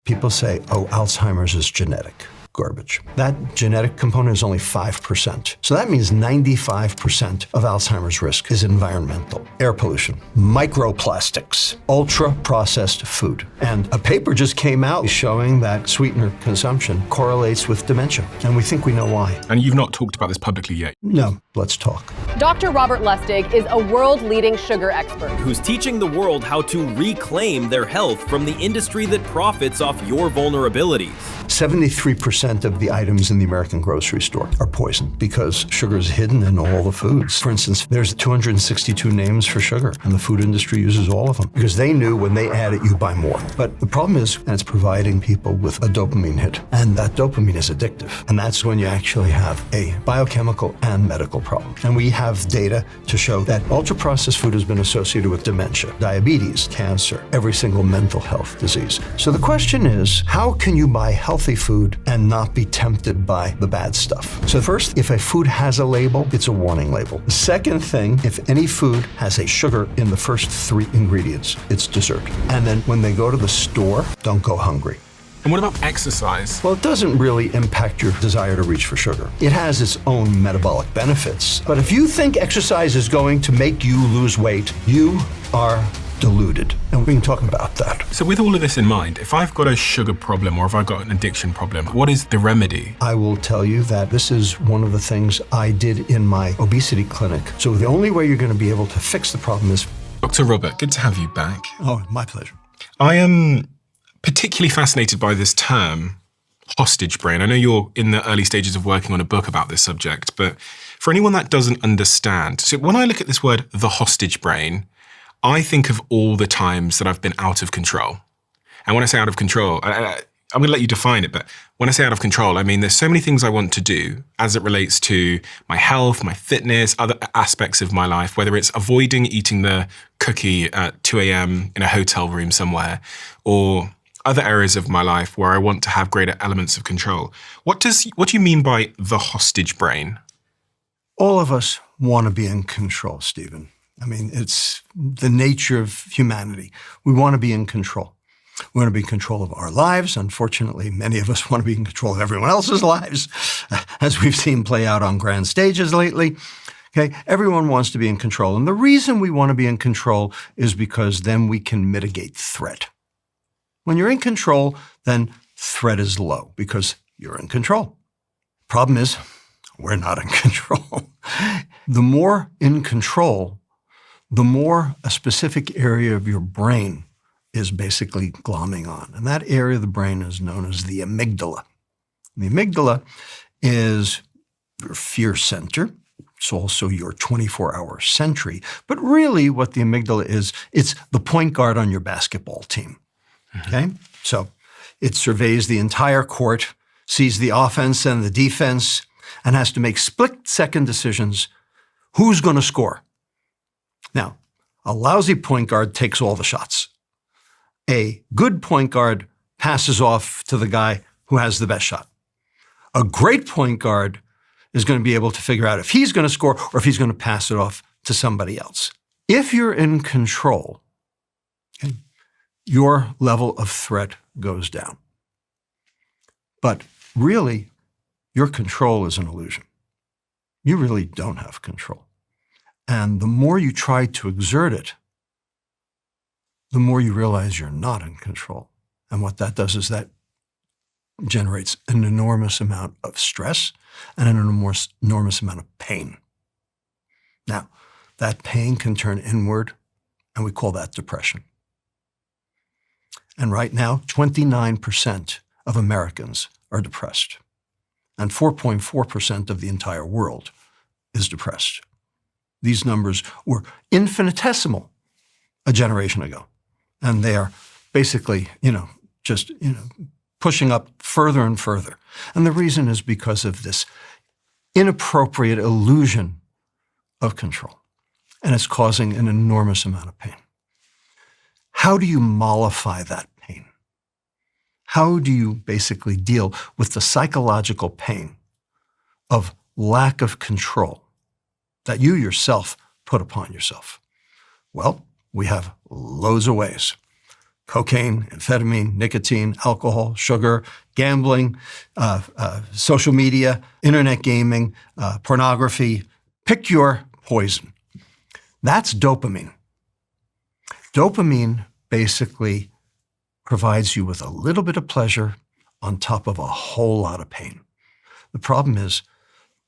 People say, oh, Alzheimer's is genetic. Garbage. That genetic component is only 5%. So that means 95% of Alzheimer's risk is environmental. Air pollution, microplastics, ultra-processed food. And a paper just came out showing that sweetener consumption correlates with dementia. And we think we know why. And you've not talked about this publicly yet? No, let's talk. Dr. Robert Lustig is a world-leading sugar expert who's teaching the world how to reclaim their health from the industry that profits off your vulnerabilities. 73% of the items in the American grocery store are poisoned because sugar is hidden in all the foods. For instance, there's 262 names for sugar, and the food industry uses all of them because they knew when they add it, you buy more. But the problem is, and it's providing people with a dopamine hit, and that dopamine is addictive. And that's when you actually have a biochemical and medical problem. And we have data to show that ultra-processed food has been associated with dementia, diabetes, cancer, every single mental health disease. So the question is, how can you buy healthy food and not be tempted by the bad stuff? So first, if a food has a label, it's a warning label. The second thing, if any food has a sugar in the first 3 ingredients, it's dessert. And then when they go to the store, don't go hungry. And what about exercise? Well, it doesn't really impact your desire to reach for sugar. It has its own metabolic benefits. But if you think exercise is going to make you lose weight, you are deluded. And we can talk about that. So with all of this in mind, if I've got a sugar problem or if I've got an addiction problem, what is the remedy? I will tell you that this is one of the things I did in my obesity clinic. So the only way you're going to be able to fix the problem is... Dr. Robert, good to have you back. Oh, my pleasure. I am particularly fascinated by this term, hostage brain. I know you're in the early stages of working on a book about this subject, but for anyone that doesn't understand, so when I look at this word, the hostage brain, I think of all the times that I've been out of control. And when I say out of control, I'm going to let you define it, but when I say out of control, I mean there's so many things I want to do as it relates to my health, my fitness, other aspects of my life, whether it's avoiding eating the cookie at 2 a.m. in a hotel room somewhere, or other areas of my life where I want to have greater elements of control. What do you mean by the hostage brain? All of us want to be in control, Stephen. I mean, it's the nature of humanity. We want to be in control. We want to be in control of our lives. Unfortunately, many of us want to be in control of everyone else's lives, as we've seen play out on grand stages lately. Okay, everyone wants to be in control. And the reason we want to be in control is because then we can mitigate threat. When you're in control, then threat is low because you're in control. Problem is, we're not in control. The more in control, the more a specific area of your brain is basically glomming on. And that area of the brain is known as the amygdala. The amygdala is your fear center. It's also your 24-hour sentry. But really what the amygdala is, it's the point guard on your basketball team. Okay? So it surveys the entire court, sees the offense and the defense, and has to make split-second decisions. Who's going to score? Now, a lousy point guard takes all the shots. A good point guard passes off to the guy who has the best shot. A great point guard is going to be able to figure out if he's going to score or if he's going to pass it off to somebody else. If you're in control, okay, your level of threat goes down. But really, your control is an illusion. You really don't have control. And the more you try to exert it, the more you realize you're not in control. And what that does is that generates an enormous amount of stress and an enormous amount of pain. Now, that pain can turn inward, and we call that depression. And right now, 29% of Americans are depressed, and 4.4% of the entire world is depressed. These numbers were infinitesimal a generation ago, and they are basically, just pushing up further and further. And the reason is because of this inappropriate illusion of control, and it's causing an enormous amount of pain. How do you mollify that pain? How do you basically deal with the psychological pain of lack of control that you yourself put upon yourself? Well, we have loads of ways. cocaine, amphetamine, nicotine, alcohol, sugar, gambling, social media, internet gaming, pornography. Pick your poison. That's dopamine. Dopamine basically provides you with a little bit of pleasure on top of a whole lot of pain. The problem is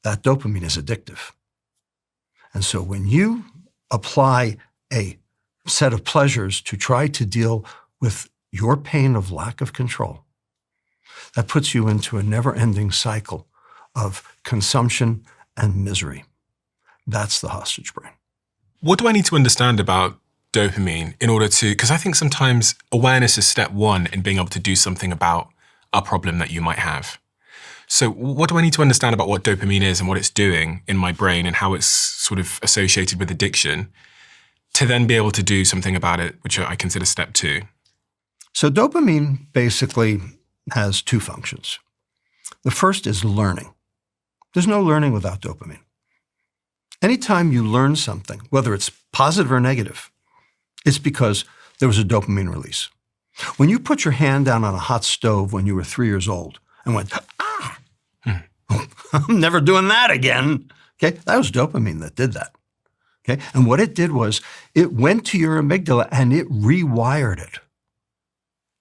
that dopamine is addictive. And so when you apply a set of pleasures to try to deal with your pain of lack of control, that puts you into a never-ending cycle of consumption and misery. That's the hostage brain. What do I need to understand about dopamine in order to, because I think sometimes awareness is step one in being able to do something about a problem that you might have. So what do I need to understand about what dopamine is and what it's doing in my brain and how it's sort of associated with addiction to then be able to do something about it, which I consider step two? So dopamine basically has two functions. The first is learning. There's no learning without dopamine. Anytime you learn something, whether it's positive or negative, it's because there was a dopamine release. When you put your hand down on a hot stove when you were 3 years old and went, I'm never doing that again. Okay, that was dopamine that did that. Okay, and what it did was it went to your amygdala and it rewired it.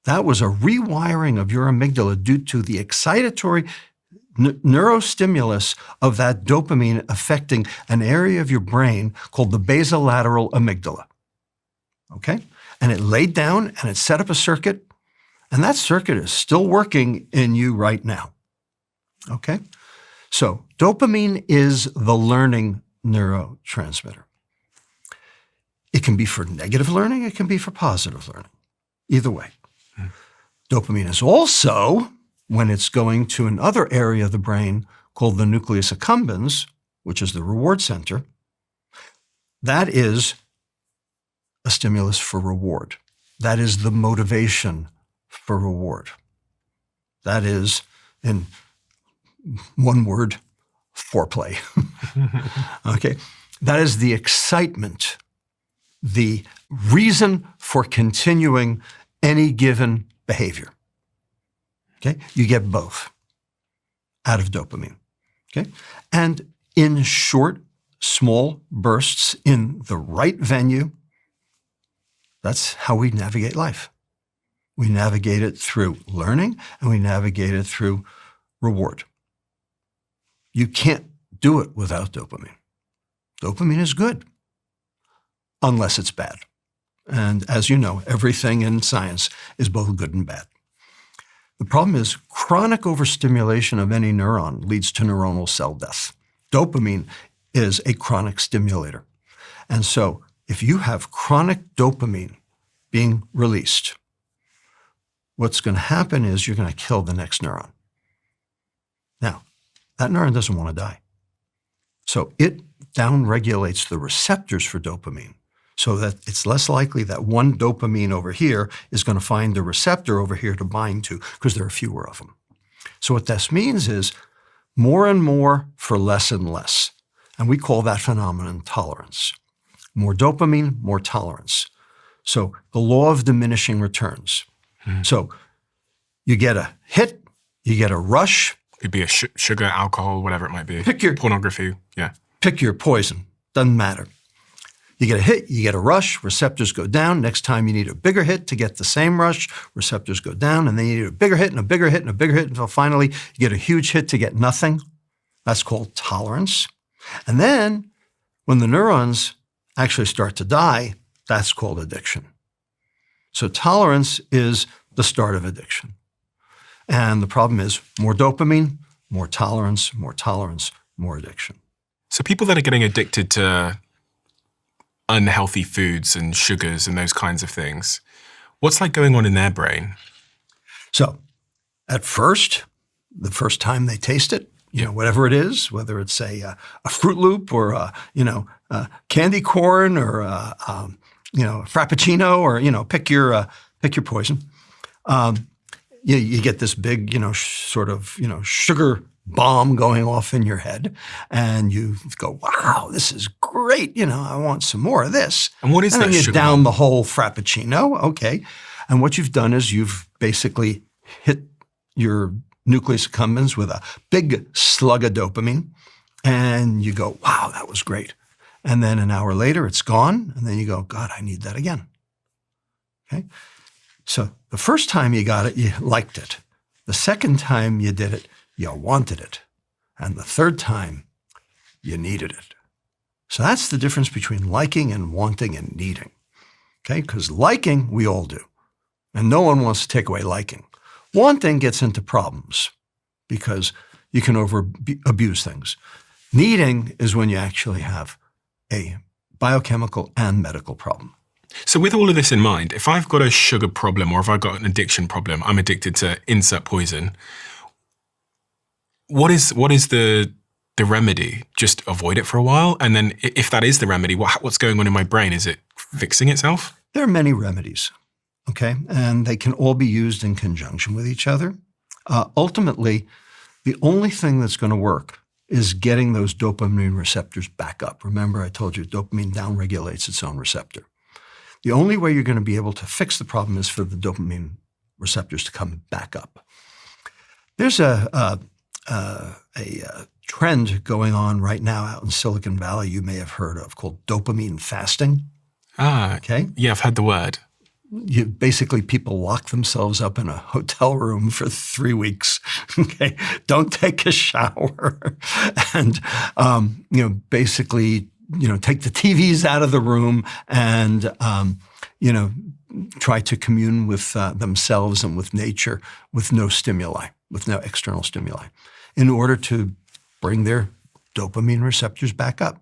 That was a rewiring of your amygdala due to the excitatory neurostimulus of that dopamine affecting an area of your brain called the basolateral amygdala. Okay, and it laid down and it set up a circuit, and that circuit is still working in you right now. Okay, so dopamine is the learning neurotransmitter. It can be for negative learning, it can be for positive learning. Either way. Dopamine is also, when it's going to another area of the brain called the nucleus accumbens, which is the reward center, that is a stimulus for reward. That is the motivation for reward. That is, in one word, foreplay. Okay? That is the excitement, the reason for continuing any given behavior. Okay? You get both out of dopamine. Okay? And in short, small bursts in the right venue, that's how we navigate life. We navigate it through learning and we navigate it through reward. You can't do it without dopamine. Dopamine is good, unless it's bad. And as you know, everything in science is both good and bad. The problem is chronic overstimulation of any neuron leads to neuronal cell death. Dopamine is a chronic stimulator. And so if you have chronic dopamine being released, what's going to happen is you're going to kill the next neuron. Now, that neuron doesn't want to die. So it downregulates the receptors for dopamine so that it's less likely that one dopamine over here is going to find the receptor over here to bind to because there are fewer of them. So what this means is more and more for less and less. And we call that phenomenon tolerance. More dopamine, more tolerance. So the law of diminishing returns. So you get a hit, you get a rush. Could be a sugar, alcohol, whatever it might be. Pick your pornography. Yeah. Pick your poison. Doesn't matter. You get a hit, you get a rush, receptors go down. Next time you need a bigger hit to get the same rush, receptors go down, and then you need a bigger hit and a bigger hit and a bigger hit until finally you get a huge hit to get nothing. That's called tolerance. And then when the neurons actually start to die, that's called addiction. So tolerance is the start of addiction. And the problem is more dopamine, more tolerance, more addiction. So people that are getting addicted to unhealthy foods and sugars and those kinds of things, what's like going on in their brain? So at first, the first time they taste it, you know, whatever it is, whether it's a Fruit Loop or a candy corn or Frappuccino or pick your poison. You get this big sugar bomb going off in your head, and you go, "Wow, this is great! I want some more of this." And what is and that then you sugar down bomb? the whole Frappuccino. Okay, And what you've done is you've basically hit your nucleus accumbens with a big slug of dopamine, and you go, wow, that was great. And then an hour later, it's gone, and then you go, God, I need that again. Okay? So the first time you got it, you liked it. The second time you did it, you wanted it. And the third time, you needed it. So that's the difference between liking and wanting and needing. Okay? Because liking, we all do. And no one wants to take away liking. Wanting gets into problems because you can abuse things. Needing is when you actually have a biochemical and medical problem. So with all of this in mind, if I've got a sugar problem or if I've got an addiction problem, I'm addicted to insert poison, what is the remedy? Just avoid it for a while? And then if that is the remedy, what's going on in my brain? Is it fixing itself? There are many remedies, okay? And they can all be used in conjunction with each other. Ultimately, the only thing that's going to work is getting those dopamine receptors back up. Remember, I told you dopamine downregulates its own receptor. The only way you're going to be able to fix the problem is for the dopamine receptors to come back up. There's a trend going on right now out in Silicon Valley you may have heard of called dopamine fasting. Okay. Yeah, I've heard the word. Basically, people lock themselves up in a hotel room for 3 weeks. Okay, don't take a shower, and basically, take the TVs out of the room, and try to commune with themselves and with nature, with no stimuli, with no external stimuli, in order to bring their dopamine receptors back up.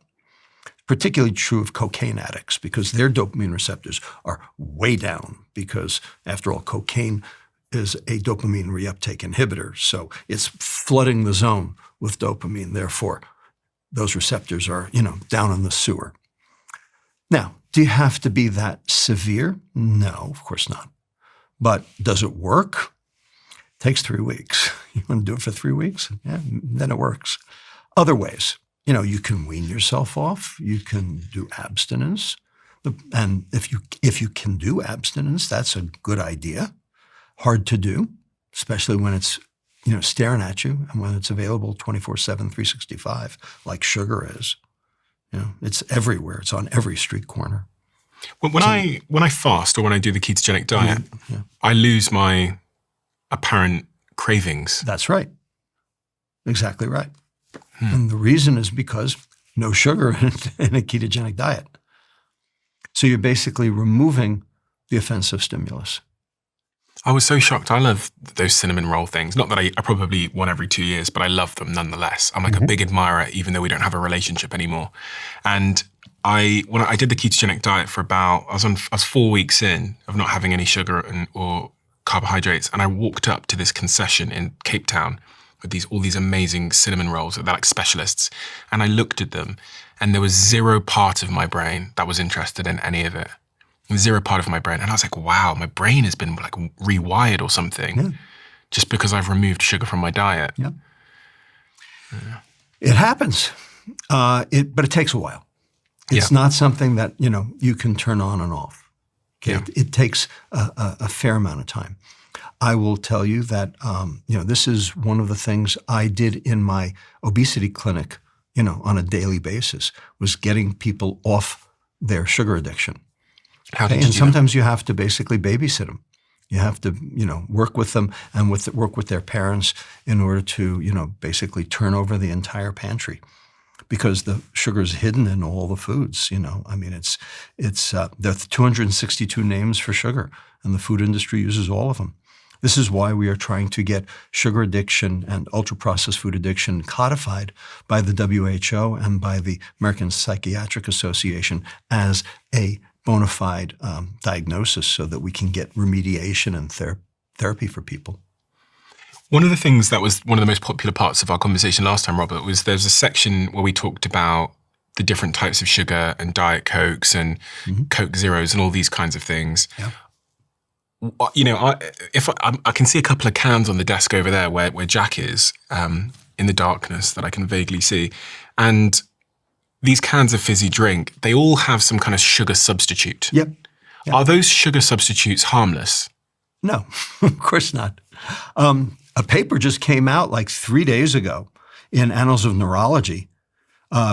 Particularly true of cocaine addicts because their dopamine receptors are way down because, after all, cocaine is a dopamine reuptake inhibitor. So it's flooding the zone with dopamine. Therefore, those receptors are, down in the sewer. Now, do you have to be that severe? No, of course not. But does it work? It takes 3 weeks. You want to do it for 3 weeks? Yeah, then it works. Other ways. You can wean yourself off. You can do abstinence. And if you can do abstinence, that's a good idea. Hard to do, especially when it's, staring at you and when it's available 24/7, 365, like sugar is. It's everywhere. It's on every street corner. When I fast or when I do the ketogenic diet, I lose my apparent cravings. That's right. Exactly right. And the reason is because no sugar in a ketogenic diet. So you're basically removing the offensive stimulus. I was so shocked. I love those cinnamon roll things. Not that I probably one every 2 years, but I love them nonetheless. I'm like a big admirer, even though we don't have a relationship anymore. And when I did the ketogenic diet for I was 4 weeks in of not having any sugar or carbohydrates. And I walked up to this concession in Cape Town with all these amazing cinnamon rolls. They're like specialists. And I looked at them and there was zero part of my brain that was interested in any of it. Zero part of my brain. And I was like, wow, my brain has been like rewired or something just because I've removed sugar from my diet. Yeah. It happens, but it takes a while. It's not something that, you can turn on and off. Okay? Yeah. It takes a fair amount of time. I will tell you that, this is one of the things I did in my obesity clinic, on a daily basis, was getting people off their sugar addiction. How did you and do sometimes you have to basically babysit them. You have to, work with them and work with their parents in order to, basically turn over the entire pantry. Because the sugar is hidden in all the foods, I mean, there are 262 names for sugar, and the food industry uses all of them. This is why we are trying to get sugar addiction and ultra-processed food addiction codified by the WHO and by the American Psychiatric Association as a bona fide diagnosis so that we can get remediation and therapy for people. One of the things that was one of the most popular parts of our conversation last time, Robert, was there's a section where we talked about the different types of sugar and Diet Cokes and Coke Zeros and all these kinds of things. Yeah. I can see a couple of cans on the desk over there where Jack is in the darkness that I can vaguely see. And these cans of fizzy drink, they all have some kind of sugar substitute. Yep. Yeah. Are those sugar substitutes harmless? No, of course not. A paper just came out like 3 days ago in Annals of Neurology,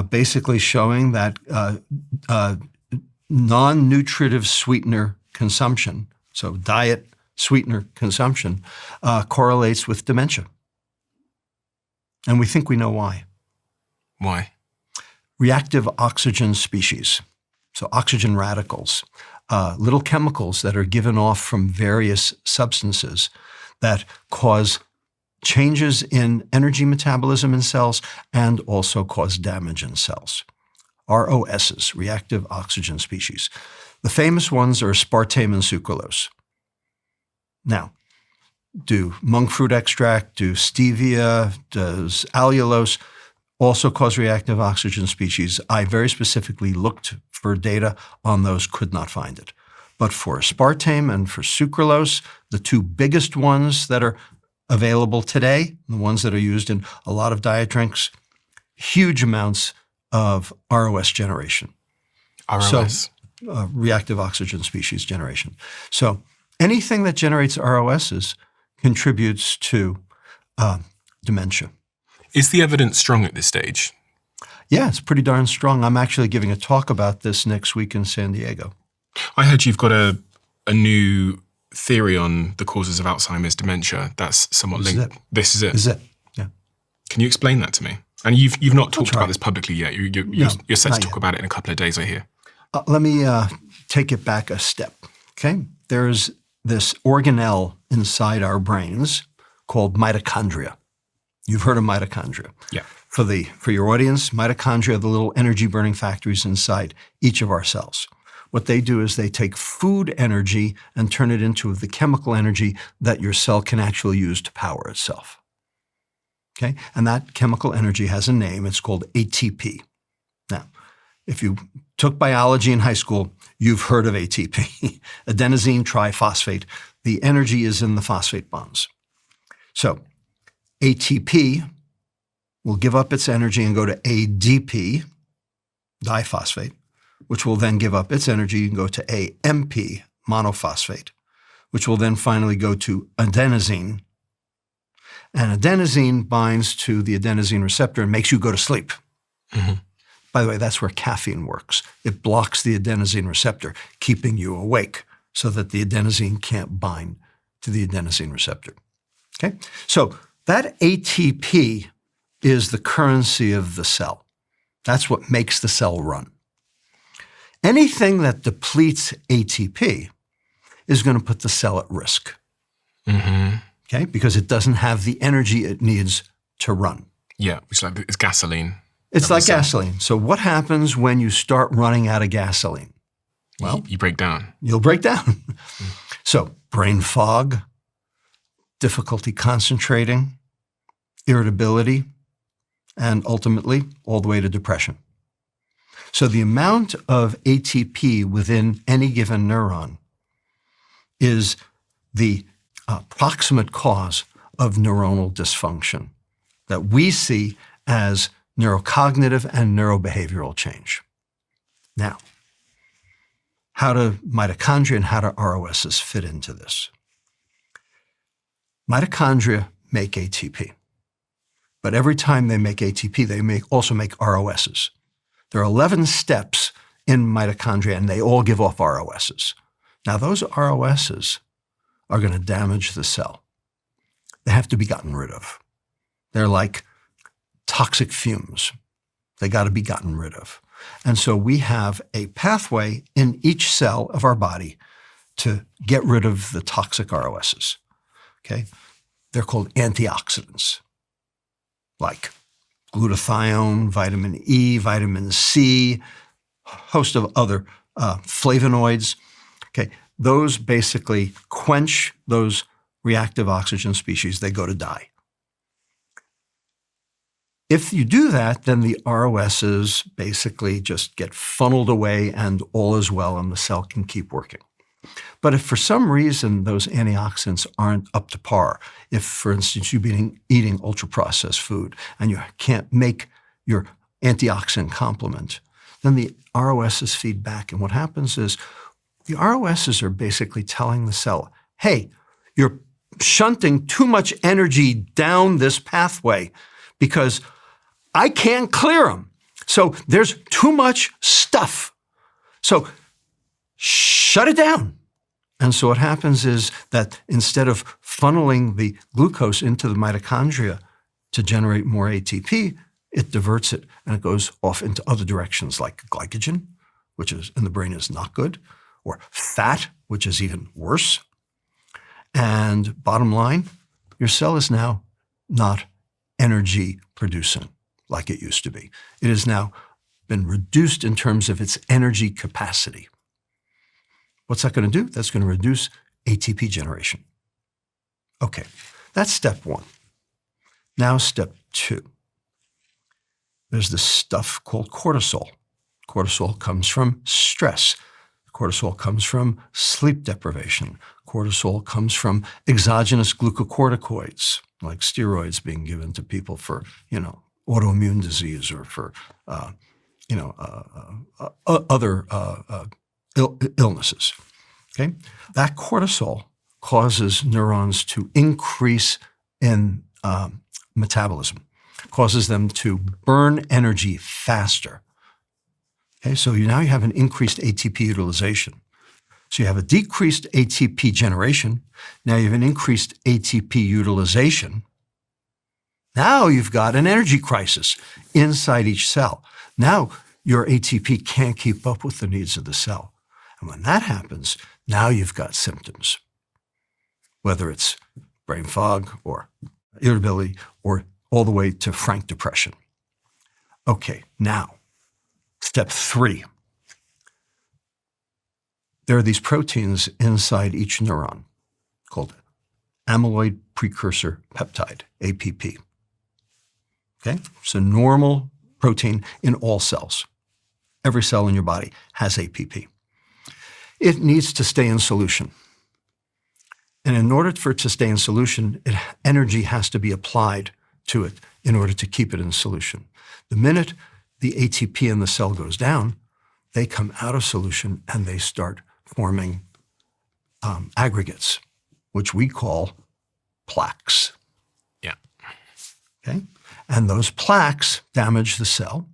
basically showing that non-nutritive sweetener consumption, so diet sweetener consumption, correlates with dementia. And we think we know why. Why? Reactive oxygen species, so oxygen radicals, little chemicals that are given off from various substances that cause changes in energy metabolism in cells and also cause damage in cells. ROSs, reactive oxygen species. The famous ones are aspartame and sucralose. Now, do monk fruit extract, do stevia, does allulose also cause reactive oxygen species? I very specifically looked for data on those, could not find it. But for aspartame and for sucralose, the two biggest ones that are available today, the ones that are used in a lot of diet drinks, huge amounts of ROS generation. ROS? So, reactive oxygen species generation. So anything that generates ROSs contributes to dementia. Is the evidence strong at this stage? Yeah, it's pretty darn strong. I'm actually giving a talk about this next week in San Diego. I heard you've got a new theory on the causes of Alzheimer's dementia that's somewhat linked. This is it? This is it, yeah. Can you explain that to me? And you've not talked about this publicly yet. You're set to talk about it in a couple of days, I hear. Let me take it back a step, okay? There's this organelle inside our brains called mitochondria. You've heard of mitochondria. Yeah. For your audience, mitochondria are the little energy-burning factories inside each of our cells. What they do is they take food energy and turn it into the chemical energy that your cell can actually use to power itself. Okay? And that chemical energy has a name. It's called ATP. Now, if you took biology in high school, you've heard of ATP, adenosine triphosphate. The energy is in the phosphate bonds. So ATP will give up its energy and go to ADP, diphosphate, which will then give up its energy and go to AMP, monophosphate, which will then finally go to adenosine. And adenosine binds to the adenosine receptor and makes you go to sleep. Mm-hmm. By the way, that's where caffeine works. It blocks the adenosine receptor, keeping you awake so that the adenosine can't bind to the adenosine receptor. Okay? So that ATP is the currency of the cell. That's what makes the cell run. Anything that depletes ATP is going to put the cell at risk. Mm-hmm. Okay? Because it doesn't have the energy it needs to run. Yeah, it's gasoline. It's like gasoline. So what happens when you start running out of gasoline? Well, you break down. You'll break down. So brain fog, difficulty concentrating, irritability, and ultimately all the way to depression. So the amount of ATP within any given neuron is the proximate cause of neuronal dysfunction that we see as neurocognitive and neurobehavioral change. Now, how do mitochondria and how do ROSs fit into this? Mitochondria make ATP, but every time they make ATP, they also make ROSs. There are 11 steps in mitochondria, and they all give off ROSs. Now, those ROSs are going to damage the cell. They have to be gotten rid of. They're like toxic fumes. They got to be gotten rid of. And so we have a pathway in each cell of our body to get rid of the toxic ROSs. Okay? They're called antioxidants, like glutathione, vitamin E, vitamin C, host of other flavonoids. Okay? Those basically quench those reactive oxygen species. They go to die. If you do that, then the ROSs basically just get funneled away and all is well and the cell can keep working. But if for some reason those antioxidants aren't up to par, if, for instance, you've been eating ultra-processed food and you can't make your antioxidant complement, then the ROSs feed back. And what happens is The ROSs are basically telling the cell, hey, you're shunting too much energy down this pathway because I can't clear them. So there's too much stuff. So shut it down. And so what happens is that instead of funneling the glucose into the mitochondria to generate more ATP, it diverts it and it goes off into other directions like glycogen, which is in the brain is not good, or fat, which is even worse. And bottom line, your cell is now not energy producing like it used to be. It has now been reduced in terms of its energy capacity. What's that going to do? That's going to reduce ATP generation. Okay, that's step one. Now step two. There's this stuff called cortisol. Cortisol comes from stress. Cortisol comes from sleep deprivation. Cortisol comes from exogenous glucocorticoids, like steroids being given to people for, autoimmune disease or for, other illnesses. Okay, that cortisol causes neurons to increase in metabolism, causes them to burn energy faster. Okay, so now you have an increased ATP utilization. So you have a decreased ATP generation. Now you have an increased ATP utilization. Now you've got an energy crisis inside each cell. Now your ATP can't keep up with the needs of the cell. And when that happens, now you've got symptoms, whether it's brain fog or irritability or all the way to frank depression. Okay, now, step three. There are these proteins inside each neuron called amyloid precursor peptide, APP. Okay, it's a normal protein in all cells. Every cell in your body has APP. It needs to stay in solution. And in order for it to stay in solution, energy has to be applied to it in order to keep it in solution. The minute the ATP in the cell goes down, they come out of solution and they start forming aggregates, which we call plaques. Yeah. Okay? And those plaques damage the cell,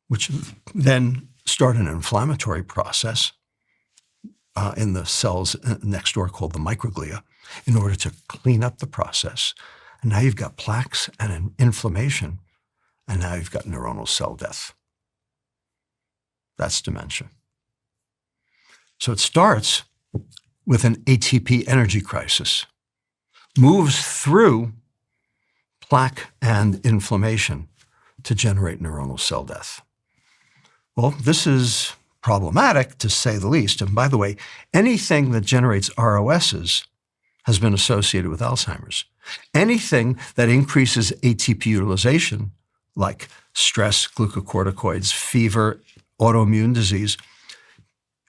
which then start an inflammatory process in the cells next door called the microglia in order to clean up the process. And now you've got plaques and an inflammation, and now you've got neuronal cell death. That's dementia. So it starts with an ATP energy crisis, moves through plaque and inflammation to generate neuronal cell death. Well, this is problematic to say the least. And by the way, anything that generates ROSs has been associated with Alzheimer's. Anything that increases ATP utilization, like stress, glucocorticoids, fever, autoimmune disease,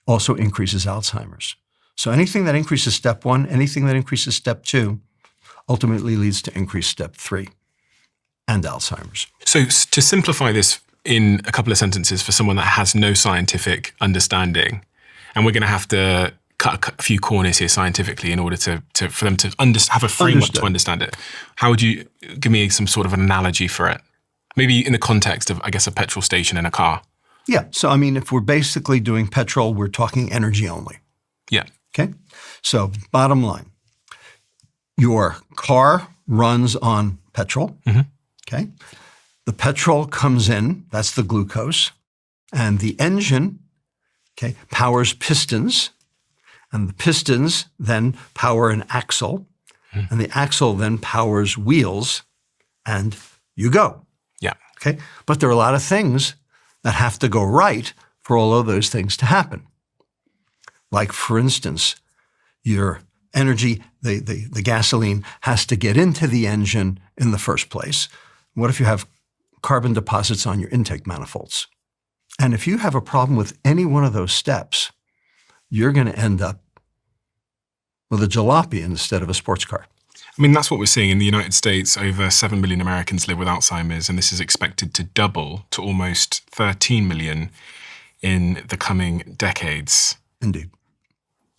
also increases Alzheimer's. So anything that increases step one, anything that increases step two, ultimately leads to increased step three and Alzheimer's. So to simplify this in a couple of sentences for someone that has no scientific understanding, and we're going to have to cut a few corners here scientifically in order for them to have a framework to understand it. How would you give me some sort of an analogy for it? Maybe in the context of, I guess, a petrol station and a car. Yeah. So, I mean, if we're basically doing petrol, we're talking energy only. Yeah. Okay. So bottom line, your car runs on petrol. Mm-hmm. Okay. The petrol comes in, that's the glucose, and the engine, okay, powers pistons, and the pistons then power an axle, and the axle then powers wheels, and you go. Yeah. Okay. But there are a lot of things that have to go right for all of those things to happen. Like, for instance, your energy, the gasoline has to get into the engine in the first place. What if you have carbon deposits on your intake manifolds? And if you have a problem with any one of those steps, you're going to end up with a jalopy instead of a sports car. I mean, that's what we're seeing in the United States. Over 7 million Americans live with Alzheimer's, and this is expected to double to almost 13 million in the coming decades. Indeed.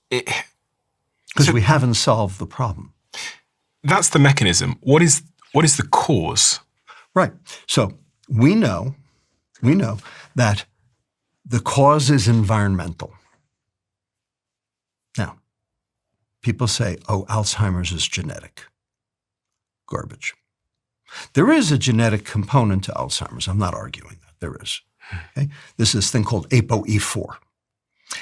Because we haven't solved the problem. That's the mechanism. What is the cause? Right. So we know that the cause is environmental. Now, people say, oh, Alzheimer's is genetic. Garbage. There is a genetic component to Alzheimer's. I'm not arguing that. There is. Okay? This is this thing called ApoE4.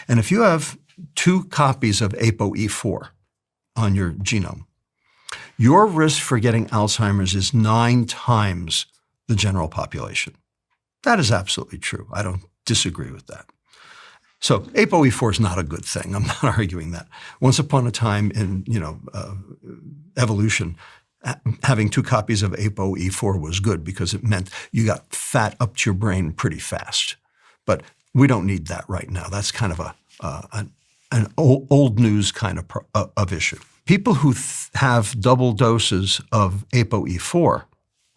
And if you have 2 copies of ApoE4 on your genome, your risk for getting Alzheimer's is 9 times the general population. That is absolutely true. I don't disagree with that. So ApoE4 is not a good thing. I'm not arguing that. Once upon a time in evolution, having 2 copies of ApoE4 was good because it meant you got fat up to your brain pretty fast. But we don't need that right now. That's kind of an old news kind of issue. People who have double doses of ApoE4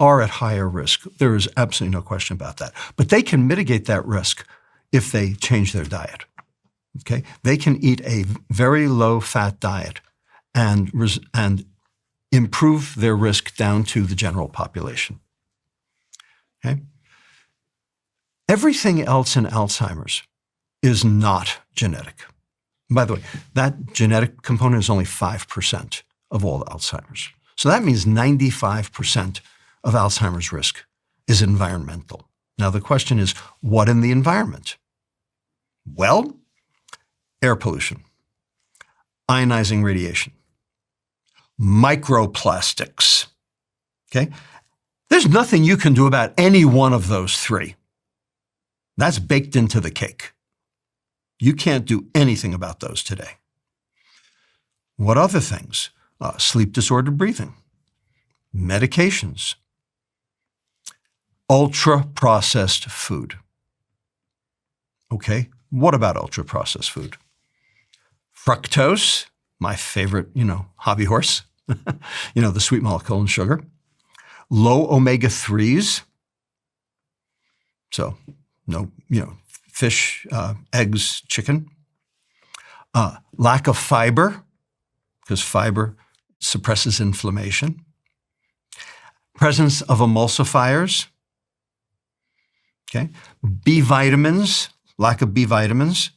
are at higher risk. There is absolutely no question about that. But they can mitigate that risk if they change their diet. Okay? They can eat a very low-fat diet and improve their risk down to the general population. Okay? Everything else in Alzheimer's is not genetic. By the way, that genetic component is only 5% of all Alzheimer's. So that means 95% of Alzheimer's risk is environmental. Now the question is, what in the environment? Well, air pollution, ionizing radiation, microplastics. Okay? There's nothing you can do about any one of those 3. That's baked into the cake. You can't do anything about those today. What other things? Sleep disordered breathing, medications, ultra-processed food. Okay, what about ultra-processed food? Fructose, my favorite, hobby horse, the sweet molecule in sugar. Low omega-3s, so no, fish, eggs, chicken. Lack of fiber, because fiber suppresses inflammation. Presence of emulsifiers. Okay. B vitamins, lack of B vitamins,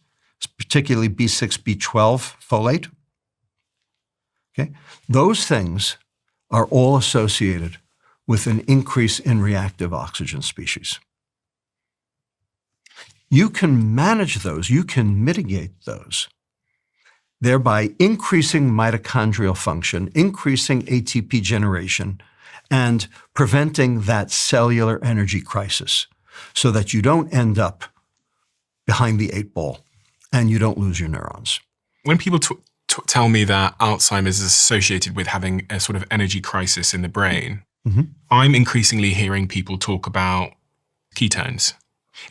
particularly B6, B12, folate. Okay. Those things are all associated with an increase in reactive oxygen species. You can manage those, you can mitigate those, thereby increasing mitochondrial function, increasing ATP generation, and preventing that cellular energy crisis so that you don't end up behind the 8 ball and you don't lose your neurons. When people tell me that Alzheimer's is associated with having a sort of energy crisis in the brain, I'm increasingly hearing people talk about ketones.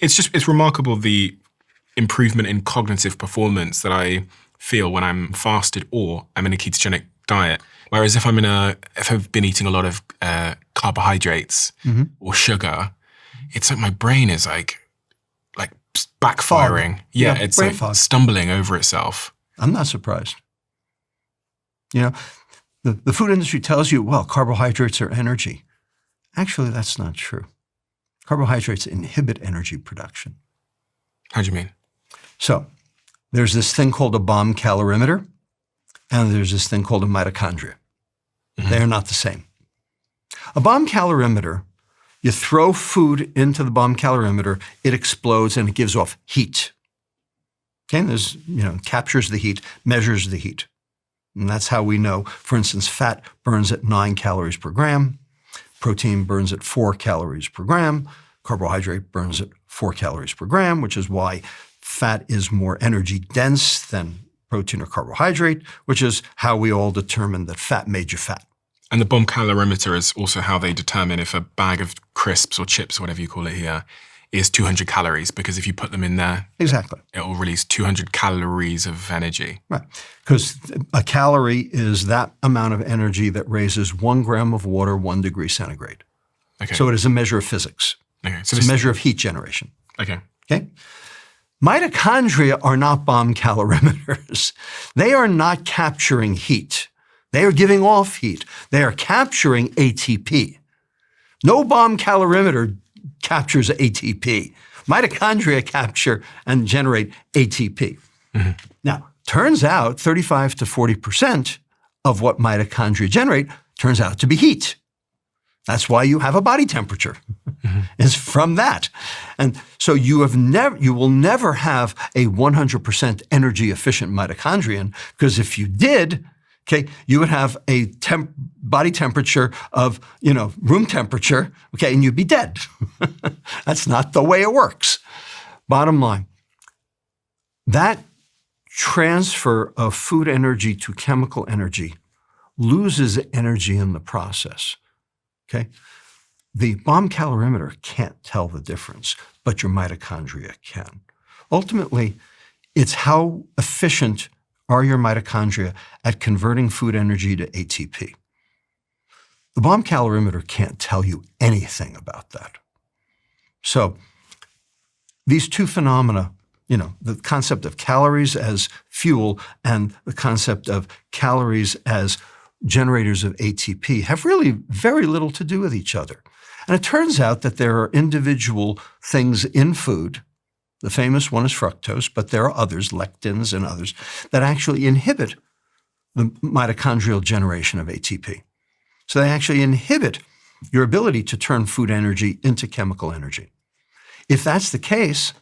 It's remarkable the improvement in cognitive performance that I feel when I'm fasted or I'm in a ketogenic diet. Whereas if I've been eating a lot of carbohydrates or sugar, it's like my brain is like backfiring. Fog. Yeah, it's like fog. Stumbling over itself. I'm not surprised. The food industry tells you, well, carbohydrates are energy. Actually, that's not true. Carbohydrates inhibit energy production. How do you mean? So there's this thing called a bomb calorimeter, and there's this thing called a mitochondria. They're not the same. A bomb calorimeter, you throw food into the bomb calorimeter, it explodes and it gives off heat. Okay, there's, captures the heat, measures the heat. And that's how we know, for instance, fat burns at 9 calories per gram, protein burns at 4 calories per gram, carbohydrate burns at 4 calories per gram, which is why fat is more energy dense than protein or carbohydrate, which is how we all determine that fat made you fat. And the bomb calorimeter is also how they determine if a bag of crisps or chips, or whatever you call it here, is 200 calories, because if you put them in there, exactly, it will release 200 calories of energy. Right, because a calorie is that amount of energy that raises 1 gram of water 1 degree centigrade. Okay. So it is a measure of physics. Okay. So it's a measure of heat generation. Okay. Okay. Mitochondria are not bomb calorimeters. They are not capturing heat. They are giving off heat. They are capturing ATP. No bomb calorimeter captures ATP. Mitochondria capture and generate ATP. Mm-hmm. Now, turns out 35 to 40% of what mitochondria generate turns out to be heat. That's why you have a body temperature. Mm-hmm. It's from that. And so you will never have a 100% energy efficient mitochondrion, because if you did, okay, you would have a body temperature of, room temperature, okay, and you'd be dead. That's not the way it works. Bottom line, that transfer of food energy to chemical energy loses energy in the process, okay? The bomb calorimeter can't tell the difference, but your mitochondria can. Ultimately, it's how efficient are your mitochondria at converting food energy to ATP. The bomb calorimeter can't tell you anything about that. So these two phenomena, the concept of calories as fuel and the concept of calories as generators of ATP have really very little to do with each other. And it turns out that there are individual things in food. The famous one is fructose, but there are others, lectins and others, that actually inhibit the mitochondrial generation of ATP. So they actually inhibit your ability to turn food energy into chemical energy. If that's the case,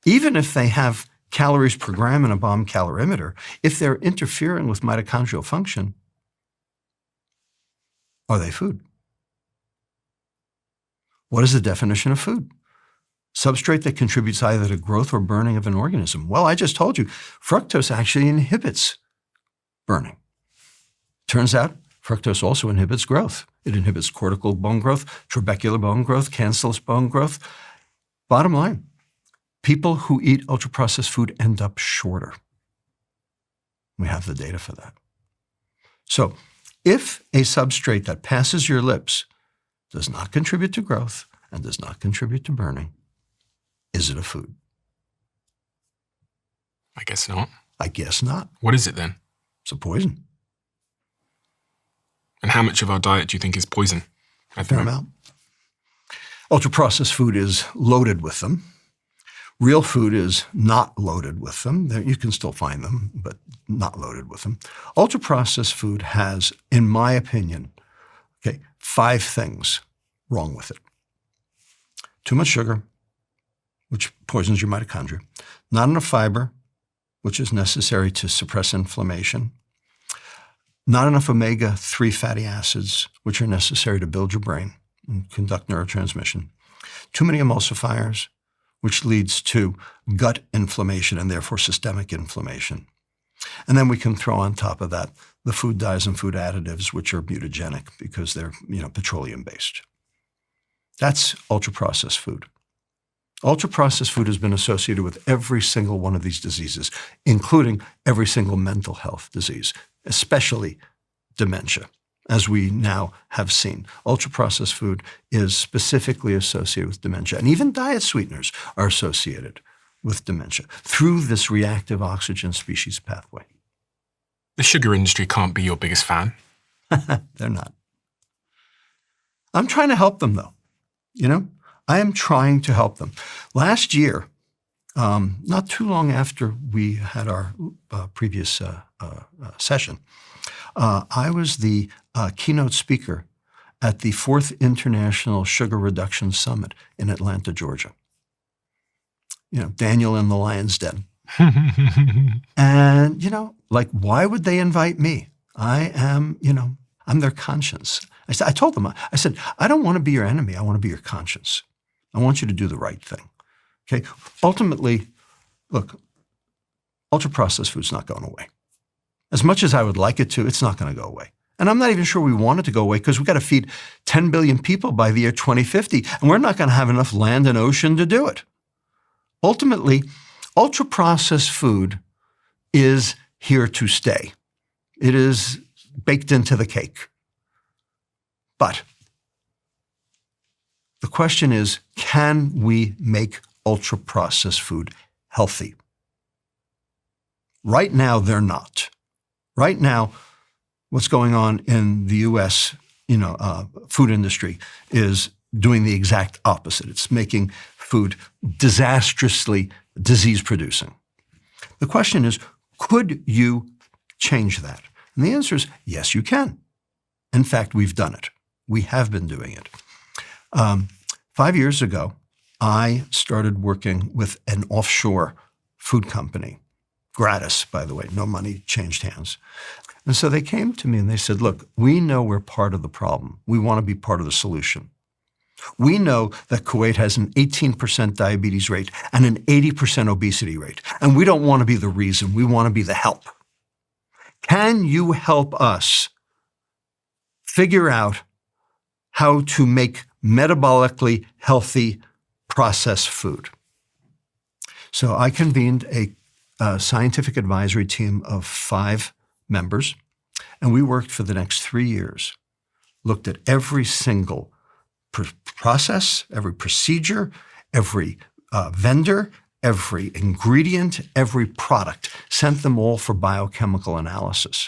even if they have calories per gram in a bomb calorimeter, if they're interfering with mitochondrial function, are they food? What is the definition of food? Substrate that contributes either to growth or burning of an organism. Well, I just told you, fructose actually inhibits burning. Turns out, fructose also inhibits growth. It inhibits cortical bone growth, trabecular bone growth, cancellous bone growth. Bottom line, people who eat ultra-processed food end up shorter. We have the data for that. So if a substrate that passes your lips does not contribute to growth and does not contribute to burning, is it a food? I guess not. I guess not. What is it then? It's a poison. And how much of our diet do you think is poison? A fair amount. Ultra-processed food is loaded with them. Real food is not loaded with them. You can still find them, but not loaded with them. Ultra-processed food has, in my opinion, 5 things wrong with it. Too much sugar, which poisons your mitochondria. Not enough fiber, which is necessary to suppress inflammation. Not enough omega-3 fatty acids, which are necessary to build your brain and conduct neurotransmission. Too many emulsifiers, which leads to gut inflammation and therefore systemic inflammation. And then we can throw on top of that the food dyes and food additives, which are mutagenic because they're petroleum-based. That's ultra-processed food. Ultra-processed food has been associated with every single one of these diseases, including every single mental health disease, especially dementia, as we now have seen. Ultra-processed food is specifically associated with dementia, and even diet sweeteners are associated with dementia through this reactive oxygen species pathway. The sugar industry can't be your biggest fan. They're not. I'm trying to help them, though. I am trying to help them. Last year, not too long after we had our previous session, I was the keynote speaker at the 4th International Sugar Reduction Summit in Atlanta, Georgia. Daniel in the lion's den. And, why would they invite me? I am, I'm their conscience. I told them, I said, I don't want to be your enemy. I want to be your conscience. I want you to do the right thing. Okay. Ultimately, look, ultra-processed food's not going away. As much as I would like it to, it's not going to go away. And I'm not even sure we want it to go away because we've got to feed 10 billion people by the year 2050, and we're not going to have enough land and ocean to do it. Ultimately, ultra-processed food is here to stay. It is baked into the cake. But the question is, can we make ultra-processed food healthy. Right now, they're not. Right now, what's going on in the U.S., food industry is doing the exact opposite. It's making food disastrously disease-producing. The question is, could you change that? And the answer is, yes, you can. In fact, we've done it. We have been doing it. 5 years ago, I started working with an offshore food company. Gratis, by the way, no money changed hands. And so they came to me and they said, look, we know we're part of the problem. We want to be part of the solution. We know that Kuwait has an 18% diabetes rate and an 80% obesity rate. And we don't want to be the reason. We want to be the help. Can you help us figure out how to make metabolically healthy processed food? So I convened a scientific advisory team of 5 members, and we worked for the next 3 years, looked at every single process, every procedure, every vendor, every ingredient, every product, sent them all for biochemical analysis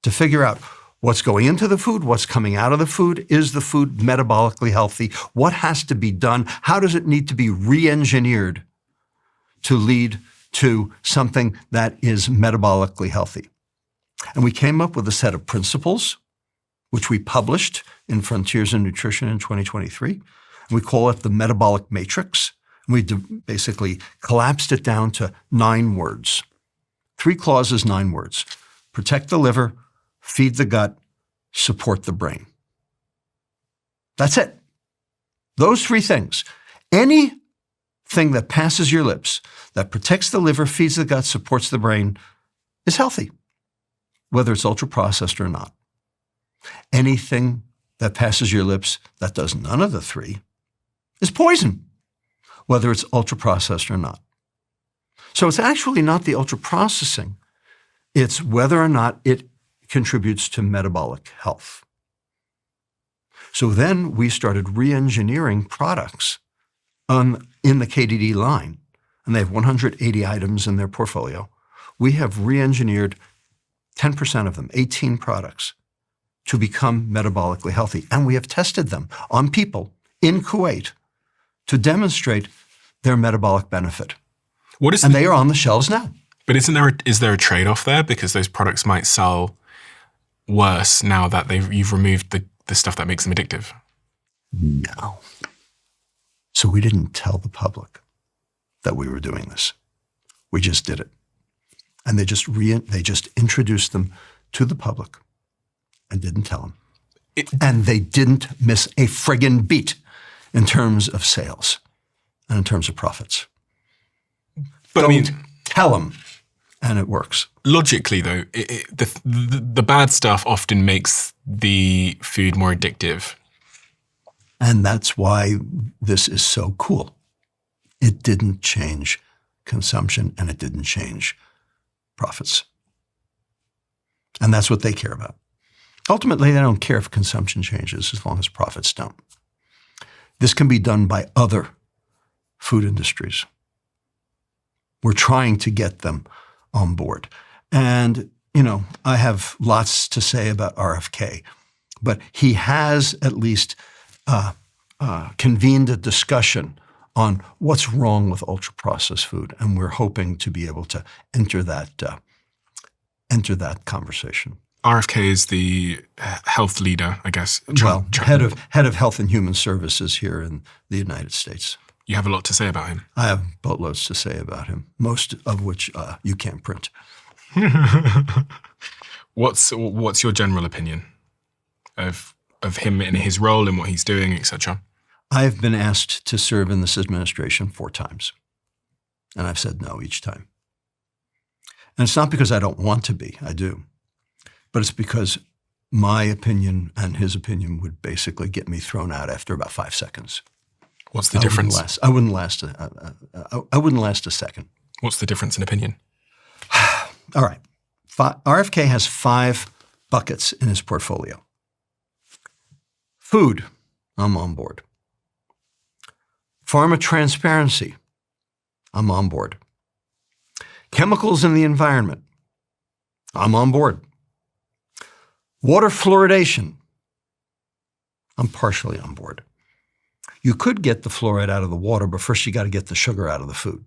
to figure out what's going into the food, what's coming out of the food, is the food metabolically healthy, what has to be done, how does it need to be re-engineered to lead to something that is metabolically healthy. And we came up with a set of principles, which we published in Frontiers in Nutrition in 2023. And we call it the metabolic matrix. And we basically collapsed it down to 9 words. 3 clauses, 9 words. Protect the liver, feed the gut, support the brain. That's it. Those 3 things. Anything that passes your lips, that protects the liver, feeds the gut, supports the brain, is healthy, whether it's ultra-processed or not. Anything that passes your lips that does none of the 3 is poison, whether it's ultra-processed or not. So it's actually not the ultra-processing, it's whether or not it contributes to metabolic health. So then we started re-engineering products in the KDD line, and they have 180 items in their portfolio. We have re-engineered 10% of them, 18 products, to become metabolically healthy. And we have tested them on people in Kuwait to demonstrate their metabolic benefit. They are on the shelves now. But is there a trade-off there? Because those products might sell worse now that you've removed the stuff that makes them addictive. No. So we didn't tell the public that we were doing this. We just did it. And they just introduced them to the public and didn't tell them. And they didn't miss a friggin' beat in terms of sales and in terms of profits. But don't tell them, and it works. Logically, though, the bad stuff often makes the food more addictive. And that's why this is so cool. It didn't change consumption, and it didn't change profits. And that's what they care about. Ultimately, they don't care if consumption changes as long as profits don't. This can be done by other food industries. We're trying to get them on board. And, I have lots to say about RFK, but he has at least convened a discussion on what's wrong with ultra-processed food, and we're hoping to be able to enter that conversation. RFK is the health leader, I guess. Head of Health and Human Services here in the United States. You have a lot to say about him. I have boatloads to say about him, most of which you can't print. What's your general opinion of him and his role and what he's doing, etc.? I have been asked to serve in this administration 4 times, and I've said no each time. And it's not because I don't want to be, I do, but it's because my opinion and his opinion would basically get me thrown out after about 5 seconds. What's the difference? I wouldn't last a second. What's the difference in opinion? All right. RFK has 5 buckets in his portfolio. Food, I'm on board. Pharma transparency, I'm on board. Chemicals in the environment. I'm on board. Water fluoridation. I'm partially on board. You could get the fluoride out of the water, but first you got to get the sugar out of the food.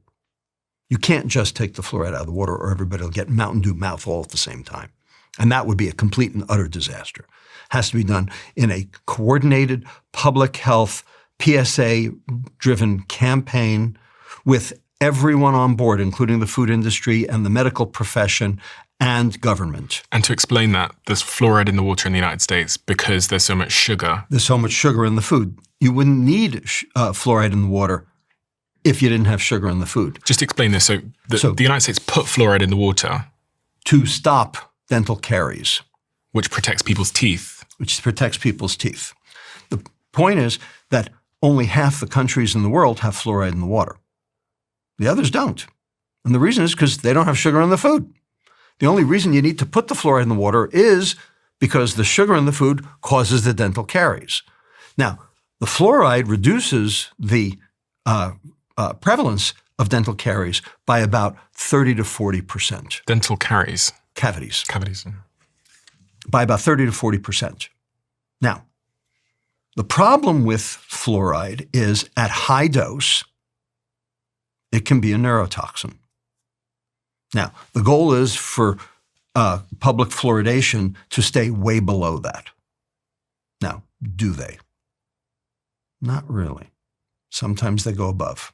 You can't just take the fluoride out of the water or everybody will get Mountain Dew mouth all at the same time. And that would be a complete and utter disaster. Has to be done in a coordinated public health, PSA-driven campaign with everyone on board, including the food industry and the medical profession and government. And to explain that, there's fluoride in the water in the United States because there's so much sugar. There's so much sugar in the food. You wouldn't need fluoride in the water if you didn't have sugar in the food. Just explain this. So the United States put fluoride in the water to stop dental caries. Which protects people's teeth. Which protects people's teeth. The point is that only half the countries in the world have fluoride in the water. The others don't. And the reason is because they don't have sugar in the food. The only reason you need to put the fluoride in the water is because the sugar in the food causes the dental caries. Now, the fluoride reduces the prevalence of dental caries by about 30 to 40%. Dental caries? Cavities. Cavities. By about 30 to 40%. Now, the problem with fluoride is at high dose, it can be a neurotoxin. Now, the goal is for public fluoridation to stay way below that. Now, do they? Not really. Sometimes they go above.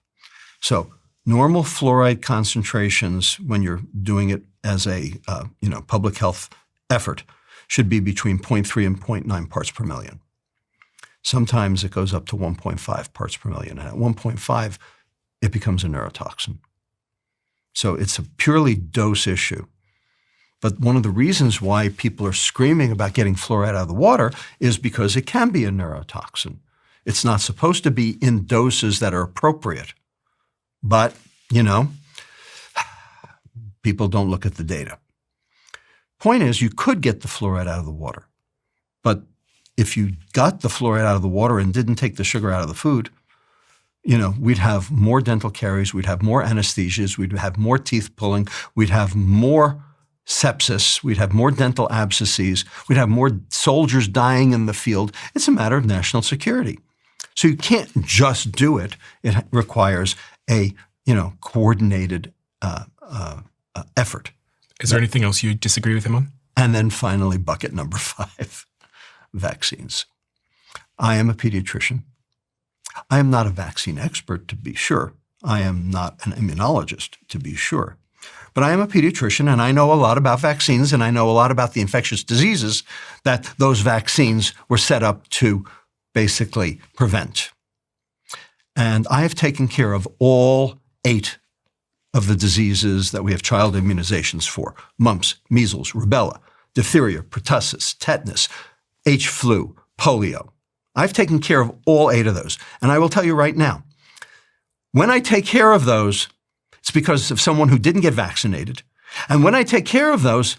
So normal fluoride concentrations, when you're doing it as a public health effort, should be between 0.3 and 0.9 parts per million. Sometimes it goes up to 1.5 parts per million. And at 1.5, it becomes a neurotoxin. So it's a purely dose issue. But one of the reasons why people are screaming about getting fluoride out of the water is because it can be a neurotoxin. It's not supposed to be in doses that are appropriate. But, people don't look at the data. Point is, you could get the fluoride out of the water. But if you got the fluoride out of the water and didn't take the sugar out of the food, we'd have more dental caries, we'd have more anesthesias, we'd have more teeth pulling, we'd have more sepsis, we'd have more dental abscesses, we'd have more soldiers dying in the field. It's a matter of national security. So you can't just do it. It requires a, coordinated effort. Is there anything else you disagree with him on? And then finally, bucket number 5, vaccines. I am a pediatrician. I am not a vaccine expert, to be sure. I am not an immunologist, to be sure. But I am a pediatrician, and I know a lot about vaccines, and I know a lot about the infectious diseases that those vaccines were set up to basically prevent. And I have taken care of all 8 of the diseases that we have child immunizations for: mumps, measles, rubella, diphtheria, pertussis, tetanus, H-flu, polio. I've taken care of all 8 of those. And I will tell you right now, when I take care of those, it's because of someone who didn't get vaccinated. And when I take care of those,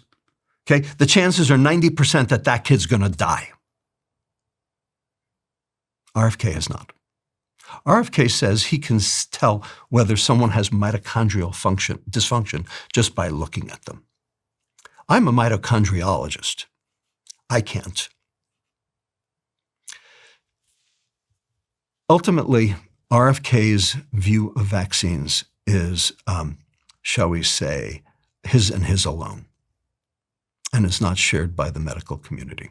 the chances are 90% that that kid's going to die. RFK has not. RFK says he can tell whether someone has mitochondrial dysfunction just by looking at them. I'm a mitochondriologist. I can't. Ultimately, RFK's view of vaccines is, shall we say, his and his alone, and is not shared by the medical community.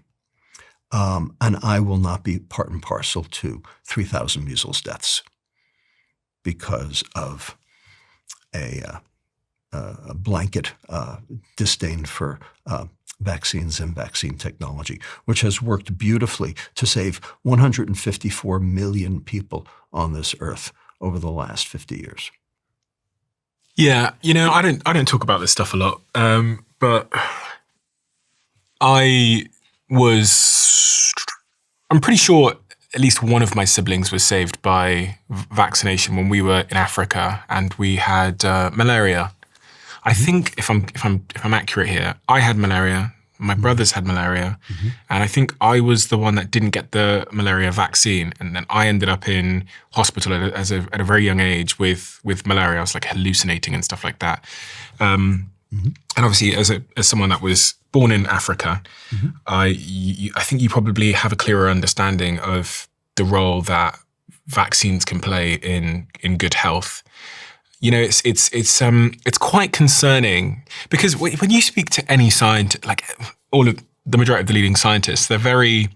And I will not be part and parcel to 3,000 measles deaths because of a blanket disdain for vaccines and vaccine technology, which has worked beautifully to save 154 million people on this earth over the last 50 years. Yeah, I don't talk about this stuff a lot, but I'm pretty sure at least one of my siblings was saved by vaccination when we were in Africa and we had malaria. I think if I'm accurate here, I had malaria. My brothers had malaria, and I think I was the one that didn't get the malaria vaccine, and then I ended up in hospital at a very young age with malaria. I was like hallucinating and stuff like that. And obviously, as someone that was born in Africa, I think you probably have a clearer understanding of the role that vaccines can play in good health. You know, it's quite concerning because when you speak to any scientist, like the majority of the leading scientists, they're very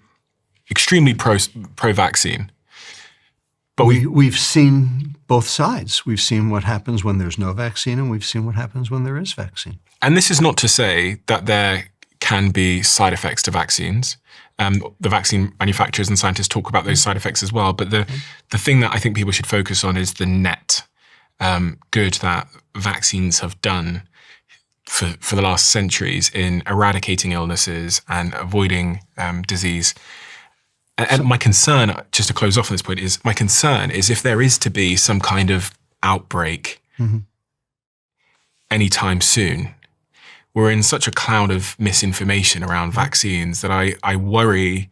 extremely pro-vaccine. But we've seen both sides. We've seen what happens when there's no vaccine, and we've seen what happens when there is vaccine. And this is not to say that there can be side effects to vaccines. The vaccine manufacturers and scientists talk about those side effects as well. But the thing that I think people should focus on is the net good that vaccines have done for the last centuries in eradicating illnesses and avoiding disease. And my concern, just to close off on this point, is my concern is if there is to be some kind of outbreak anytime soon, we're in such a cloud of misinformation around vaccines that I worry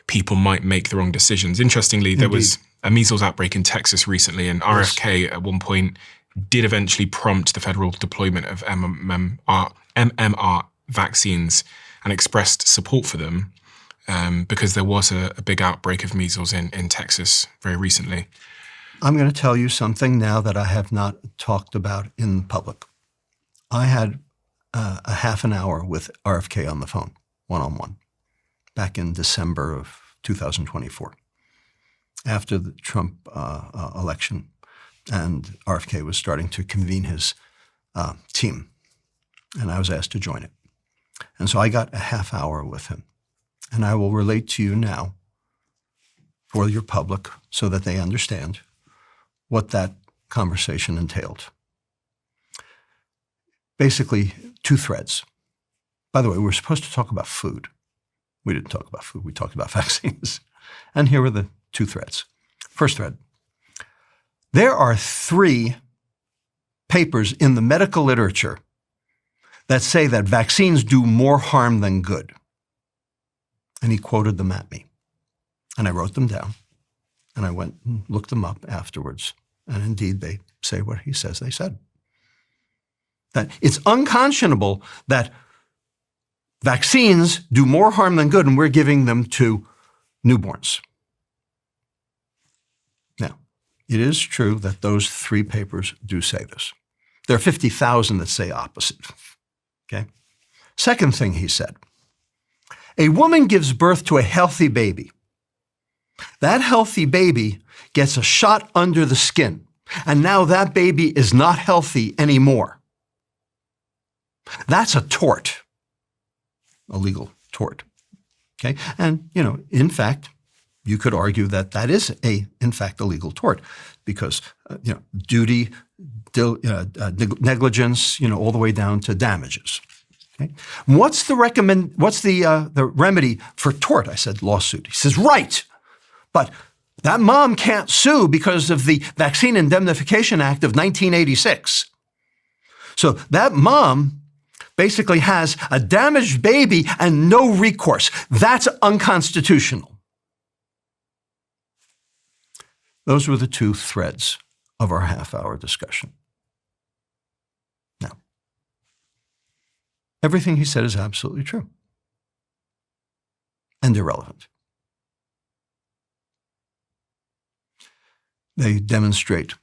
people might make the wrong decisions. Interestingly, there was a measles outbreak in Texas recently, and RFK at one point did eventually prompt the federal deployment of MMR vaccines and expressed support for them because there was a big outbreak of measles in Texas very recently. I'm going to tell you something now that I have not talked about in public. I had a half an hour with RFK on the phone, one-on-one, back in December of 2024, after the Trump election, and RFK was starting to convene his team, and I was asked to join it. And so I got a half hour with him, and I will relate to you now for your public so that they understand what that conversation entailed. Basically, two threads. By the way, we were supposed to talk about food. We didn't talk about food. We talked about vaccines. And here were the two threads. First thread. There are 3 papers in the medical literature that say that vaccines do more harm than good. And he quoted them at me. And I wrote them down. And I went and looked them up afterwards. And indeed, they say what he says they said. That it's unconscionable that vaccines do more harm than good, and we're giving them to newborns. Now, it is true that those 3 papers do say this. There are 50,000 that say opposite. Okay? Second thing he said, a woman gives birth to a healthy baby. That healthy baby gets a shot under the skin, and now that baby is not healthy anymore. That's a tort, a legal tort. Okay? And, in fact, you could argue that that is in fact, a legal tort because, duty, negligence, all the way down to damages. Okay? What's the remedy for tort? I said, lawsuit. He says, right. But that mom can't sue because of the Vaccine Indemnification Act of 1986. So that mom basically has a damaged baby and no recourse. That's unconstitutional. Those were the 2 threads of our half-hour discussion. Now, everything he said is absolutely true and irrelevant. They demonstrate,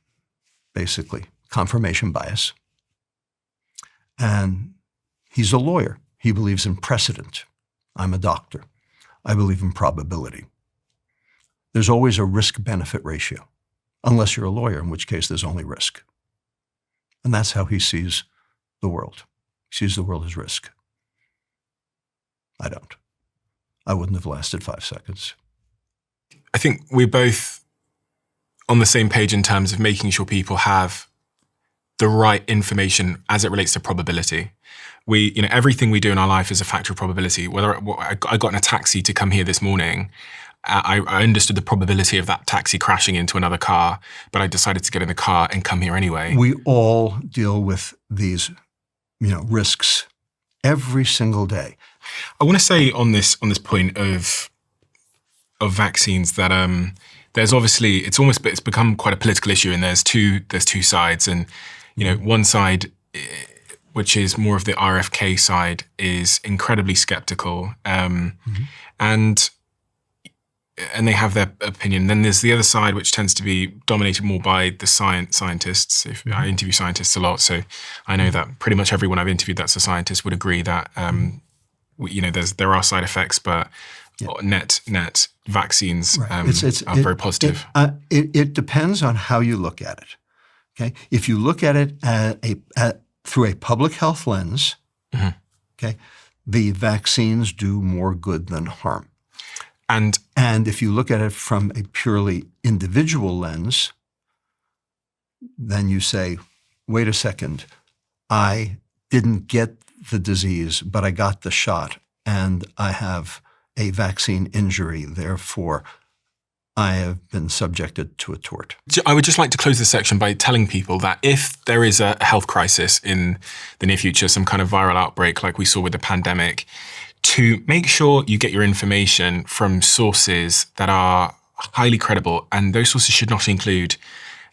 basically, confirmation bias. And he's a lawyer. He believes in precedent. I'm a doctor. I believe in probability. There's always a risk-benefit ratio, unless you're a lawyer, in which case there's only risk. And that's how he sees the world. He sees the world as risk. I don't. I wouldn't have lasted 5 seconds. I think we're both on the same page in terms of making sure people have the right information as it relates to probability. Everything we do in our life is a factor of probability. Whether I got in a taxi to come here this morning, I understood the probability of that taxi crashing into another car, but I decided to get in the car and come here anyway. We all deal with these, risks every single day. I want to say on this point of vaccines that there's obviously it's become quite a political issue, and there's two sides, and one side, which is more of the RFK side, is incredibly skeptical, and they have their opinion. Then there's the other side, which tends to be dominated more by the scientists. I interview scientists a lot, so I know that pretty much everyone I've interviewed that's a scientist would agree that there are side effects, but net vaccines are very positive. It depends on how you look at it. Okay, if you look at it through a public health lens, okay, the vaccines do more good than harm. And if you look at it from a purely individual lens, then you say, wait a second, I didn't get the disease, but I got the shot, and I have a vaccine injury, therefore I have been subjected to a tort. I would just like to close this section by telling people that if there is a health crisis in the near future, some kind of viral outbreak like we saw with the pandemic, to make sure you get your information from sources that are highly credible. And those sources should not include,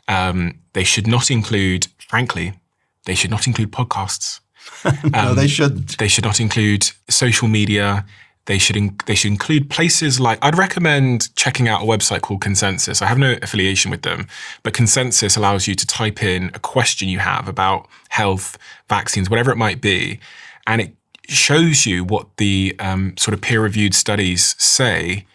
frankly, they should not include podcasts. No, they shouldn't. They should not include social media. They should include places like, I'd recommend checking out a website called Consensus. I have no affiliation with them, but Consensus allows you to type in a question you have about health, vaccines, whatever it might be, and it shows you what the sort of peer-reviewed studies say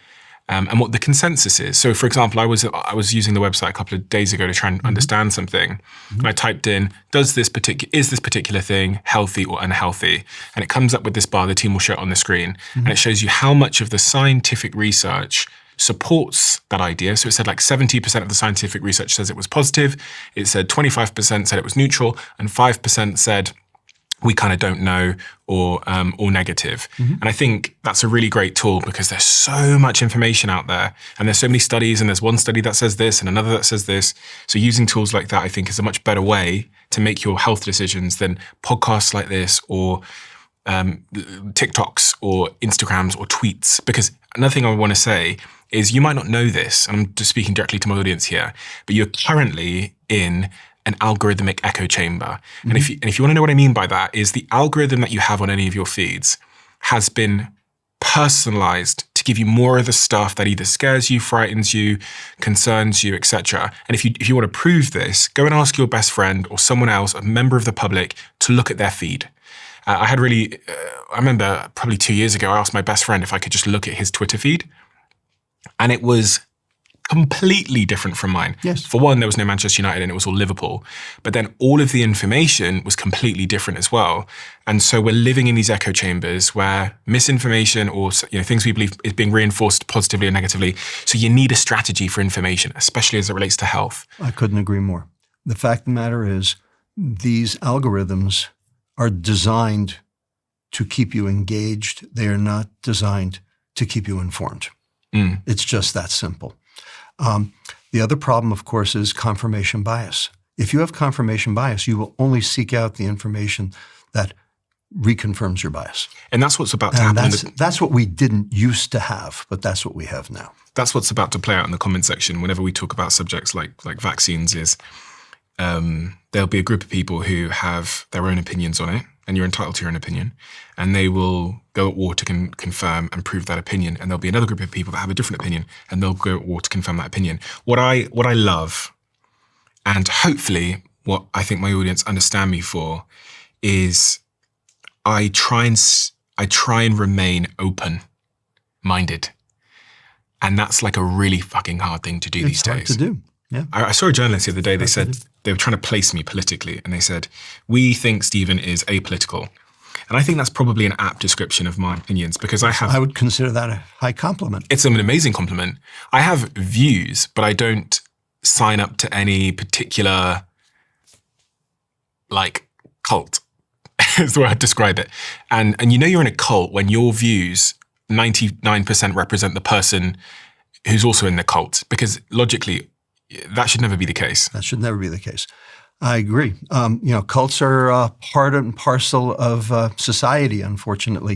and what the consensus is. So, for example, I was using the website a couple of days ago to try and understand something. And I typed in, is this particular thing healthy or unhealthy? And it comes up with this bar. The team will show it on the screen, and it shows you how much of the scientific research supports that idea. So it said like 70% of the scientific research says it was positive. It said 25% said it was neutral, and 5% said we kind of don't know, or negative. And I think that's a really great tool because there's so much information out there, and there's so many studies, and there's one study that says this and another that says this. So using tools like that, I think, is a much better way to make your health decisions than podcasts like this, or TikToks or Instagrams or tweets. Because another thing I want to say is, you might not know this, and I'm just speaking directly to my audience here, but you're currently in an algorithmic echo chamber. And if you want to know what I mean by that, is the algorithm that you have on any of your feeds has been personalized to give you more of the stuff that either scares you, frightens you, concerns you, etc. And if you want to prove this, go and ask your best friend or someone else, a member of the public, to look at their feed. I remember probably 2 years ago, I asked my best friend if I could just look at his Twitter feed, and it was completely different from mine. Yes. For one, there was no Manchester United and it was all Liverpool. But then all of the information was completely different as well. And so we're living in these echo chambers where misinformation or things we believe is being reinforced positively or negatively. So you need a strategy for information, especially as it relates to health. I couldn't agree more. The fact of the matter is, these algorithms are designed to keep you engaged. They are not designed to keep you informed. It's just that simple. The other problem, of course, is confirmation bias. If you have confirmation bias, you will only seek out the information that reconfirms your bias. And that's what's about to happen. That's what we didn't used to have, but that's what we have now. That's what's about to play out in the comment section whenever we talk about subjects like vaccines. Is there'll be a group of people who have their own opinions on it, and you're entitled to your own opinion, and they will go at war to confirm and prove that opinion. And there'll be another group of people that have a different opinion, and they'll go at war to confirm that opinion. What I love, and hopefully what I think my audience understand me for, is I try and remain open-minded. And that's like a really fucking hard thing to do these days. It's hard to do. Yeah. I saw a journalist the other day, they said they were trying to place me politically, and they said, we think Stephen is apolitical. And I think that's probably an apt description of my opinions, because I would consider that a high compliment. It's an amazing compliment. I have views, but I don't sign up to any particular, cult, is the way I'd describe it. And you're in a cult when your views 99% represent the person who's also in the cult, because logically, that should never be the case. That should never be the case. I agree. Cults are part and parcel of society, unfortunately.